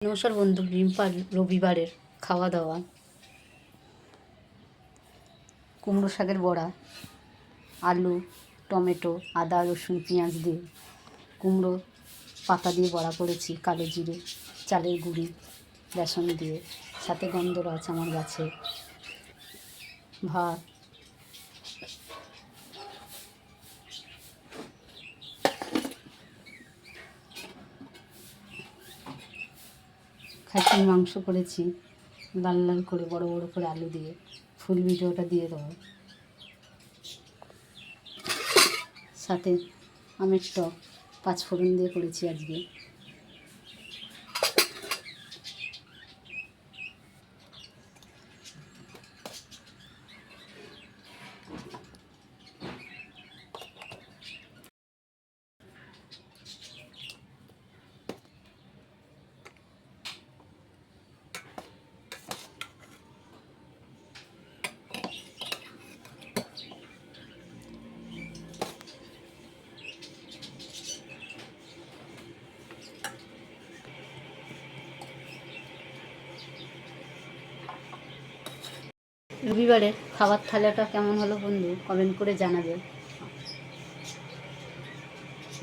নমস্কার বন্ধু, রিম্পার রবিবারের খাওয়া দাওয়া। কুমড়ো শাকের বড়া, আলু, টমেটো, আদা, রসুন, পেঁয়াজ দিয়ে কুমড়ো পাতা দিয়ে বড়া করেছি। কালো জিরে, চালের গুঁড়ি, বেসন দিয়ে, সাথে গন্ধরাজ আমার গাছে, ভাত। খাসির মাংস করেছি লাল লাল করে, বড় বড় করে আলু দিয়ে। ফুল ভিডিওটা দিয়ে দেবো। সাথে আমের টক 5 ফোড়ন দিয়ে করেছি আজকে। রবিবারের খাবার থালাটা কেমন হলো বন্ধু, কমেন্ট করে জানাবে।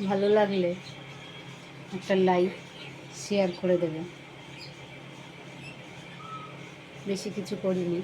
ভালো লাগলে একটা লাইক, শেয়ার করে দেবে। বেশি কিছু করিনি।